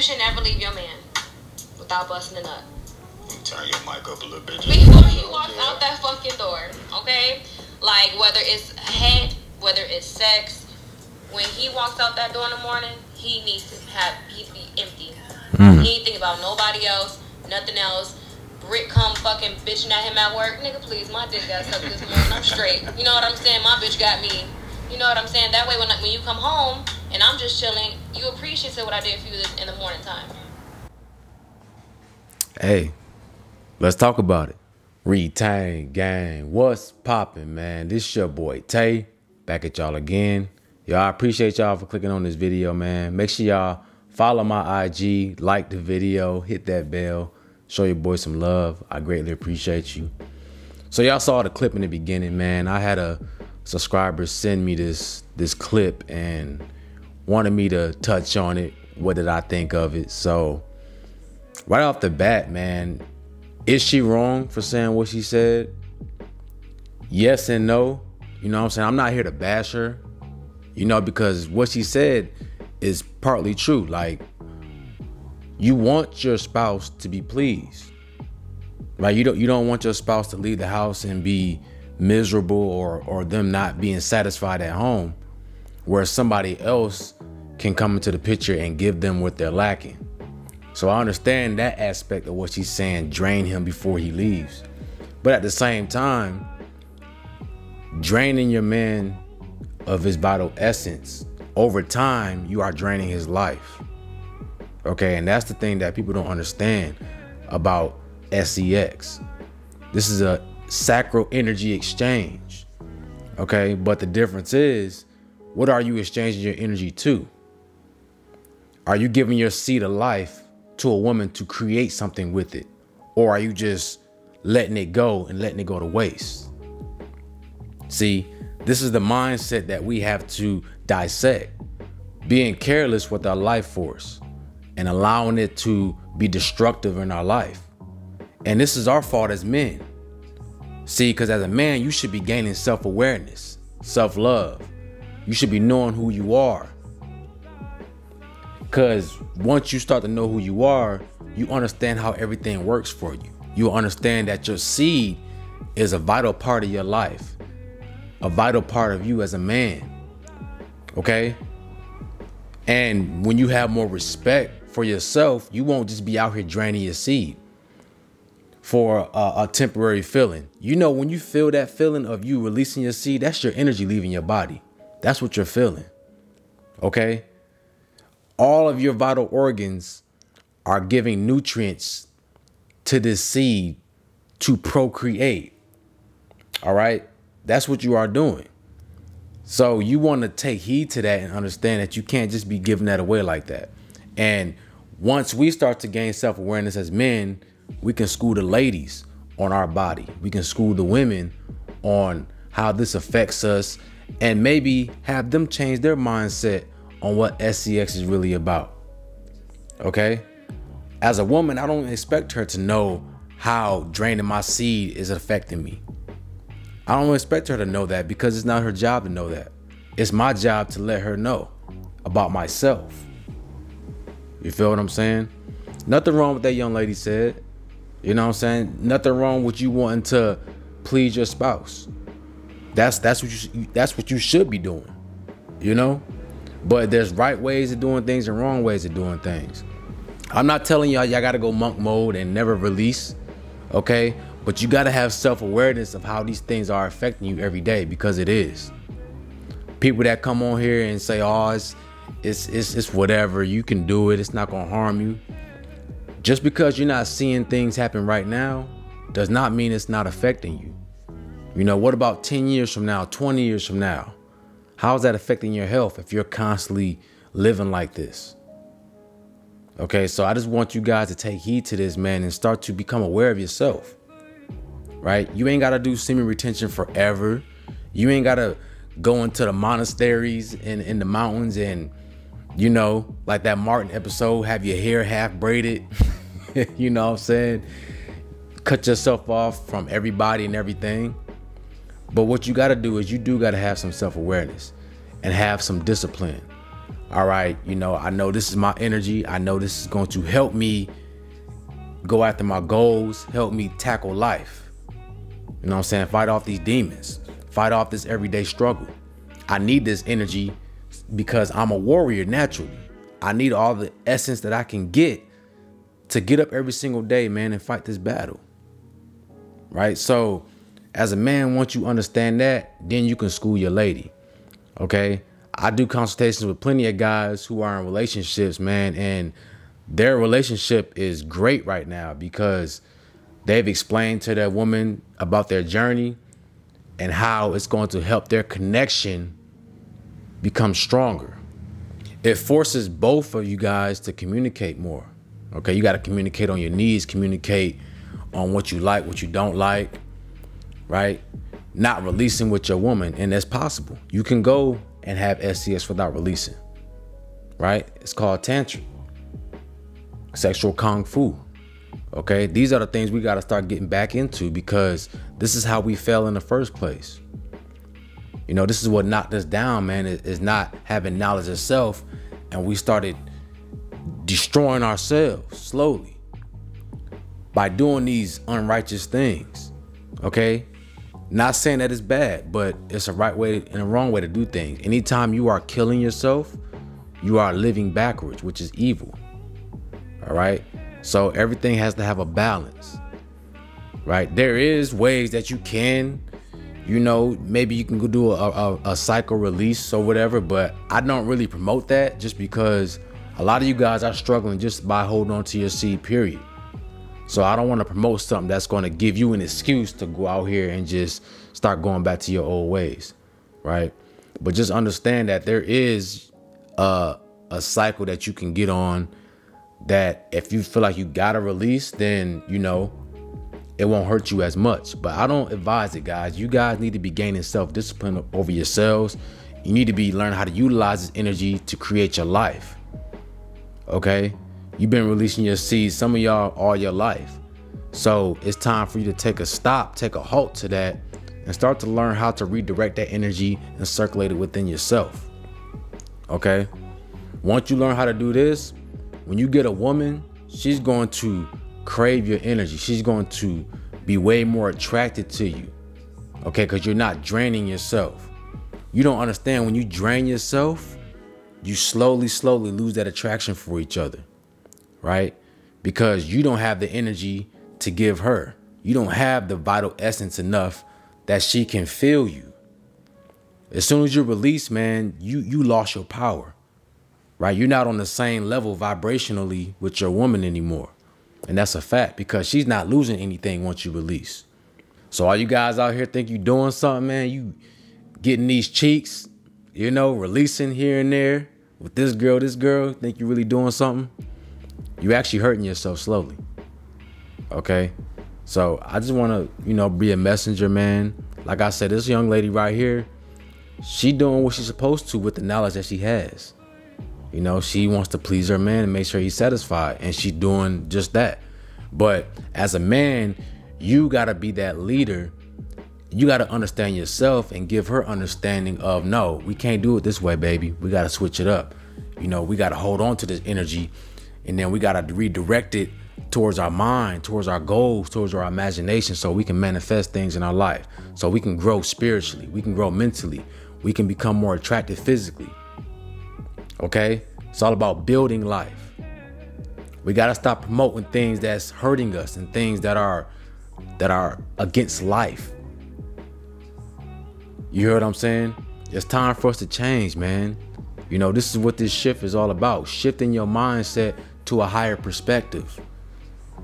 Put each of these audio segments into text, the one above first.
should never leave your man without busting a nut. Turn your mic up a little bit. Before he walks out that fucking door, okay? Like, whether it's head, whether it's sex, when he walks out that door in the morning, he needs to be empty. He ain't think about nobody else, nothing else. Rick come fucking bitching at him at work. Nigga, please, my dick got sucked this morning. I'm straight. You know what I'm saying? My bitch got me. You know what I'm saying? That way, when you come home and I'm just chilling, you appreciate what I did for you in the morning time. Hey, let's talk about it. Retain gang, what's poppin', man? This your boy Tay, back at y'all again. Y'all, I appreciate y'all for clicking on this video, man. Make sure y'all follow my IG, like the video, hit that bell, show your boy some love. I greatly appreciate you. So y'all saw the clip in the beginning, man. I had a subscriber send me this clip and wanted me to touch on it. What did I think of it? So right off the bat, man, is she wrong for saying what she said? Yes and no. You know what I'm saying? I'm not here to bash her, you know, because what she said is partly true. Like, you want your spouse to be pleased, right? You don't want your spouse to leave the house and be miserable or them not being satisfied at home, where somebody else can come into the picture and give them what they're lacking. So I understand that aspect of what she's saying, drain him before he leaves. But at the same time, draining your man of his vital essence, over time, you are draining his life. Okay, and that's the thing that people don't understand about sex. This is a sacral energy exchange. Okay, but the difference is, what are you exchanging your energy to? Are you giving your seed of life to a woman to create something with it? Or are you just letting it go and letting it go to waste? See, this is the mindset that we have to dissect. Being careless with our life force and allowing it to be destructive in our life. And this is our fault as men. See, because as a man, you should be gaining self-awareness, self-love. You should be knowing who you are. Because once you start to know who you are, you understand how everything works for you. You understand that your seed is a vital part of your life, a vital part of you as a man. Okay? And when you have more respect for yourself, you won't just be out here draining your seed for a temporary feeling. You know, when you feel that feeling of you releasing your seed, that's your energy leaving your body. That's what you're feeling. Okay? All of your vital organs are giving nutrients to this seed to procreate. All right? That's what you are doing. So you want to take heed to that and understand that you can't just be giving that away like that. And once we start to gain self-awareness as men, we can school the ladies on our body. We can school the women on how this affects us and maybe have them change their mindset on what sex is really about. Okay? As a woman, I don't expect her to know how draining my seed is affecting me. I don't expect her to know that because it's not her job to know that. It's my job to let her know about myself. You feel what I'm saying? Nothing wrong with that young lady said. You know what I'm saying? Nothing wrong with you wanting to please your spouse. That's what you should be doing. You know? But there's right ways of doing things and wrong ways of doing things. I'm not telling y'all gotta go monk mode and never release. Okay? But you gotta have self-awareness of how these things are affecting you every day, because it is. People that come on here and say, oh, it's whatever, you can do it, it's not gonna harm you. Just because you're not seeing things happen right now does not mean it's not affecting you. You know, what about 10 years from now, 20 years from now? How is that affecting your health if you're constantly living like this? Okay, so I just want you guys to take heed to this, man, and start to become aware of yourself. Right? You ain't got to do semen retention forever. You ain't got to go into the monasteries in the mountains and, you know, like that Martin episode, have your hair half braided. You know what I'm saying? Cut yourself off from everybody and everything. But what you got to do is you do got to have some self-awareness and have some discipline. All All right, you know, I know this is my energy. I know this is going to help me go after my goals, help me tackle life. You know what I'm saying? Fight off these demons, fight off this everyday struggle. I need this energy because I'm a warrior naturally. I need all the essence that I can get to get up every single day, man, and fight this battle. Right? So as a man, once you understand that, then you can school your lady. Okay? I do consultations with plenty of guys who are in relationships, man, and their relationship is great right now because they've explained to their woman about their journey and how it's going to help their connection become stronger. It forces both of you guys to communicate more. Okay, you got to communicate on your needs, communicate on what you like, what you don't like, right? Not releasing with your woman, and that's possible. You can go and have SCS without releasing, right? It's called tantra, sexual kung fu. Okay, these are the things we got to start getting back into because this is how we fell in the first place. You know, this is what knocked us down, man, is not having knowledge of self, and we started destroying ourselves slowly by doing these unrighteous things. Okay, not saying that it's bad, but it's a right way and a wrong way to do things. Anytime you are killing yourself, you are living backwards, which is evil. All right, so everything has to have a balance, right? There is ways that you can, you know, maybe you can go do a cycle release or whatever, but I don't really promote that just because a lot of you guys are struggling just by holding on to your seed, period. So I don't want to promote something that's going to give you an excuse to go out here and just start going back to your old ways, right? But just understand that there is a cycle that you can get on that if you feel like you got to release, then, you know, it won't hurt you as much. But I don't advise it, guys. You guys need to be gaining self-discipline over yourselves. You need to be learning how to utilize this energy to create your life. Okay? You've been releasing your seeds, some of y'all, all your life. So it's time for you to take a stop, take a halt to that, and start to learn how to redirect that energy and circulate it within yourself. Okay? Once you learn how to do this, when you get a woman, she's going to crave your energy. She's going to be way more attracted to you. Okay? Because you're not draining yourself. You don't understand when you drain yourself, you slowly lose that attraction for each other. Right? Because you don't have the energy to give her. You don't have the vital essence enough that she can feel you. As soon as you release, man, you lost your power. Right? You're not on the same level vibrationally with your woman anymore. And that's a fact because she's not losing anything once you release. So all you guys out here think you doing something, man, you getting these cheeks, you know, releasing here and there with this girl, think you really doing something? You actually hurting yourself slowly. Okay? So I just want to, you know, be a messenger, man. Like I said, this young lady right here, she doing what she's supposed to with the knowledge that she has. You know, she wants to please her man and make sure he's satisfied, and she's doing just that. But as a man, you got to be that leader. You got to understand yourself and give her understanding of, no, we can't do it this way, baby. We got to switch it up. You know, we got to hold on to this energy, and then we got to redirect it towards our mind, towards our goals, towards our imagination, so we can manifest things in our life, so we can grow spiritually, we can grow mentally, we can become more attractive physically. Okay? It's all about building life. We got to stop promoting things that's hurting us and things that are against life. You hear what I'm saying? It's time for us to change, man. You know, this is what this shift is all about. Shifting your mindset to a higher perspective.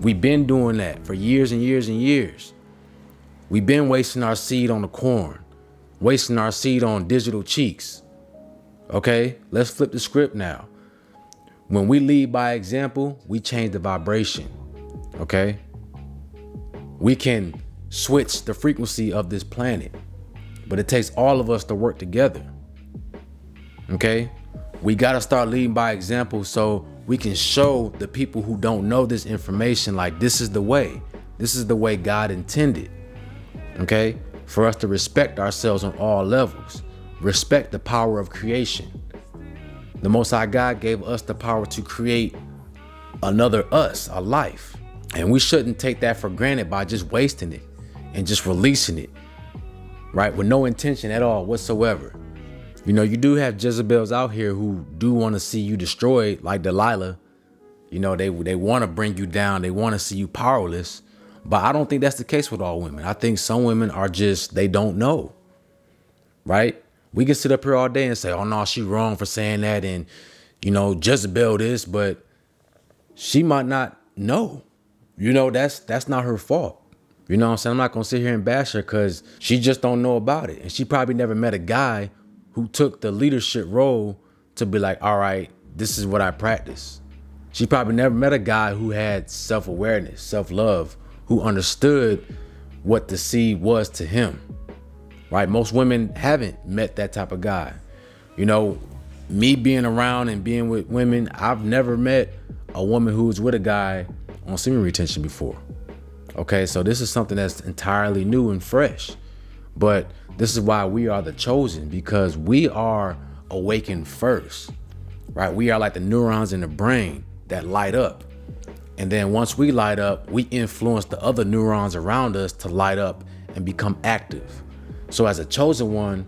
We've been doing that for years and years and years. We've been wasting our seed on the corn, wasting our seed on digital cheeks. Okay, let's flip the script now. When we lead by example, we change the vibration. Okay, we can switch the frequency of this planet, but it takes all of us to work together. Okay, we got to start leading by example so we can show the people who don't know this information, like, this is the way. This is the way God intended. Okay, for us to respect ourselves on all levels. Respect the power of creation. The Most High God gave us the power to create another us, a life. And we shouldn't take that for granted by just wasting it and just releasing it, right? With no intention at all whatsoever. You know, you do have Jezebels out here who do want to see you destroyed, like Delilah. You know, they want to bring you down. They want to see you powerless. But I don't think that's the case with all women. I think some women are just, they don't know, right? We can sit up here all day and say, oh, no, she wrong for saying that. And, you know, Jezebel this, but she might not know. You know, that's not her fault. You know what I'm saying? I'm not going to sit here and bash her because she just don't know about it. And she probably never met a guy who took the leadership role to be like, all right, this is what I practice. She probably never met a guy who had self-awareness, self-love, who understood what the seed was to him, right? Most women haven't met that type of guy. You know, me being around and being with women, I've never met a woman who was with a guy on semen retention before. Okay, so this is something that's entirely new and fresh. But this is why we are the chosen, because we are awakened first, right? We are like the neurons in the brain that light up. And then once we light up, we influence the other neurons around us to light up and become active. So as a chosen one,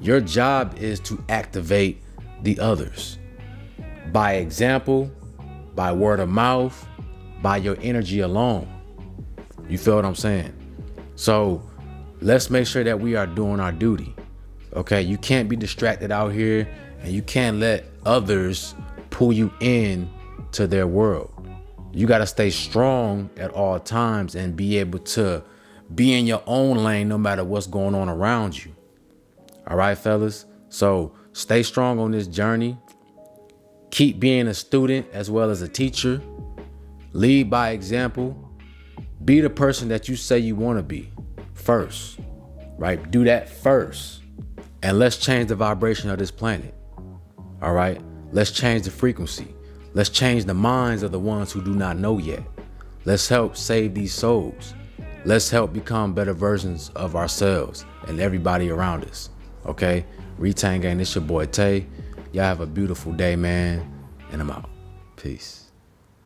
your job is to activate the others by example, by word of mouth, by your energy alone. You feel what I'm saying? So let's make sure that we are doing our duty. Okay, you can't be distracted out here, and you can't let others pull you in to their world. You got to stay strong at all times and be able to be in your own lane no matter what's going on around you. All right, fellas? So stay strong on this journey. Keep being a student as well as a teacher. Lead by example. Be the person that you say you want to be first, right? Do that first. And let's change the vibration of this planet. All right? Let's change the frequency. Let's change the minds of the ones who do not know yet. Let's help save these souls. Let's help become better versions of ourselves and everybody around us. Okay? Retain Gang, this your boy Tay. Y'all have a beautiful day, man. And I'm out. Peace.